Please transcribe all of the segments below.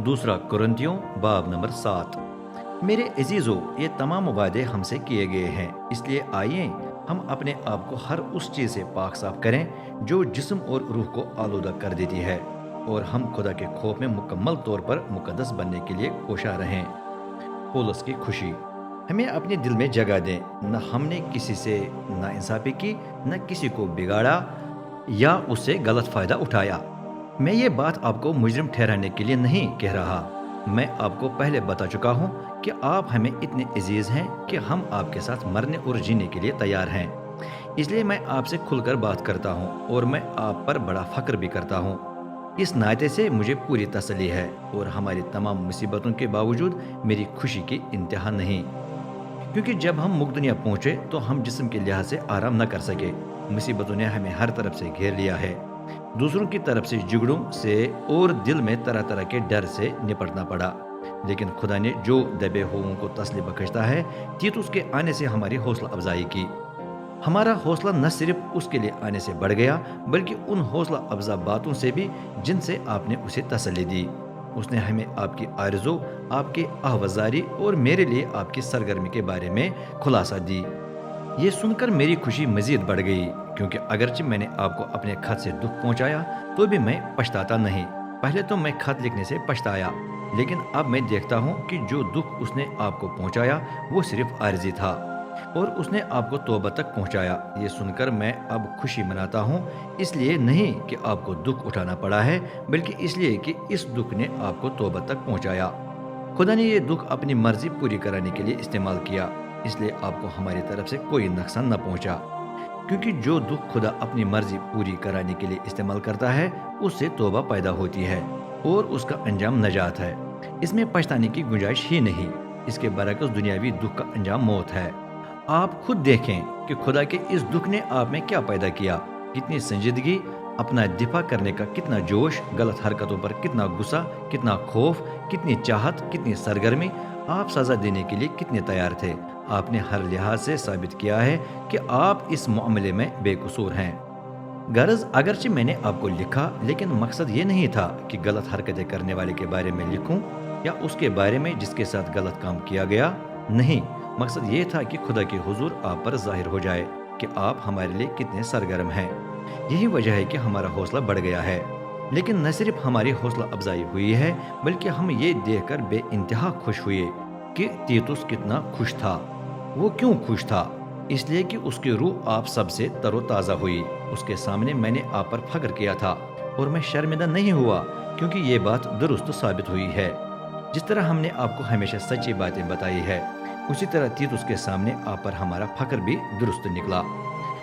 दूसरा कुरिन्थियों बाब नंबर 7। मेरे अजीजों, ये तमाम वादे हमसे किए गए हैं, इसलिए आइए हम अपने आप को हर उस चीज़ से पाक साफ करें जो जिस्म और रूह को आलूदा कर देती है, और हम खुदा के खौफ में मुकम्मल तौर पर मुकद्दस बनने के लिए कोशा रहें। पौलुस की खुशी। हमें अपने दिल में जगह दें, न हमने किसी से नाइंसाफी की, न किसी को बिगाड़ा या उससे गलत फ़ायदा उठाया। मैं ये बात आपको मुजरिम ठहराने के लिए नहीं कह रहा। मैं आपको पहले बता चुका हूँ कि आप हमें इतने अजीज़ हैं कि हम आपके साथ मरने और जीने के लिए तैयार हैं। इसलिए मैं आपसे खुलकर बात करता हूँ और मैं आप पर बड़ा फ़ख्र भी करता हूँ। इस नाते से मुझे पूरी तसल्ली है, और हमारी तमाम मुसीबतों के बावजूद मेरी खुशी की इंतहा नहीं, क्योंकि जब हम मुकदनिया पहुंचे तो हम जिस्म के लिहाज से आराम न कर सके। मुसीबतों ने हमें हर तरफ से घेर लिया है। दूसरों की तरफ से झगड़ों से और दिल में तरह तरह के डर से निपटना पड़ा। लेकिन खुदा ने जो दबे हुओं को तसल्ली बख्शता है, तीतुस के आने से हमारी हौसला अफजाई की। हमारा हौसला न सिर्फ उसके लिए आने से बढ़ गया, बल्कि उन हौसला अफजा बातों से भी जिनसे आपने उसे तसल्ली दी। उसने हमें आपकी आरज़ू, आपके आहवजारी और मेरे लिए आपकी सरगर्मी के बारे में खुलासा दी। ये सुनकर मेरी खुशी मजीद बढ़ गई, क्योंकि अगरचे मैंने आपको अपने खत से दुख पहुंचाया तो भी मैं पछताता नहीं। पहले तो मैं खत लिखने से पछताया, लेकिन अब मैं देखता हूँ कि जो दुख उसने आपको पहुंचाया वो सिर्फ आर्जी था, और उसने आपको तौबा तक पहुंचाया। ये सुनकर मैं अब खुशी मनाता हूँ, इसलिए नहीं कि आपको दुख उठाना पड़ा है, बल्कि इसलिए कि इस दुख ने आपको तौबा तक पहुंचाया। खुदा ने ये दुख अपनी मर्जी पूरी कराने के लिए इस्तेमाल किया, इसलिए आपको हमारी तरफ से कोई नुकसान न पहुंचा, क्योंकि जो दुख खुदा अपनी मर्जी पूरी कराने के लिए इस्तेमाल करता है उससे तौबा पैदा होती है, और उसका अंजाम नजात है। इसमें पछताने की गुंजाइश ही नहीं। इसके बरक्स दुनियावी दुख का अंजाम मौत है। आप खुद देखें कि खुदा के इस दुख ने आप में क्या पैदा किया। कितनी संजीदगी, अपना दिफा करने का कितना जोश, गलत हरकतों पर कितना गुस्सा, कितना खौफ, कितनी चाहत, कितनी सरगर्मी। आप सजा देने के लिए कितने तैयार थे। आपने हर लिहाज से साबित किया है कि आप इस मामले में बेकसूर हैं। गरज अगरचे मैंने आपको लिखा, लेकिन मकसद ये नहीं था कि गलत हरकतें करने वाले के बारे में लिखूं या उसके बारे में जिसके साथ गलत काम किया गया। नहीं, मकसद ये था कि खुदा के हुजूर आप पर जाहिर हो जाए कि आप हमारे लिए कितने सरगर्म हैं। यही वजह है कि हमारा हौसला बढ़ गया है। लेकिन न सिर्फ हमारी हौसला अफजाई हुई है, बल्कि हम ये देखकर बेइंतहा खुश हुए कि तीतुस कितना खुश था। वो क्यों खुश था? इसलिए कि उसकी रूह आप सबसे तरोताज़ा हुई। उसके सामने मैंने आप पर फख्र किया था, और मैं शर्मिंदा नहीं हुआ, क्योंकि ये बात दुरुस्त साबित हुई है। जिस तरह हमने आपको हमेशा सच्ची बातें बताई है, उसी तरह तीतुस के सामने आप पर हमारा फख्र भी दुरुस्त निकला।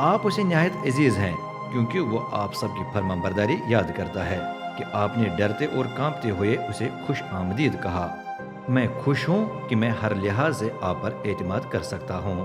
आप उसे निहायत अजीज हैं, क्योंकि वो आप सबकी फरमाबरदारी याद करता है कि आपने डरते और कांपते हुए उसे खुश आमदीद कहा। मैं खुश हूँ कि मैं हर लिहाज से आप पर एतमाद कर सकता हूँ।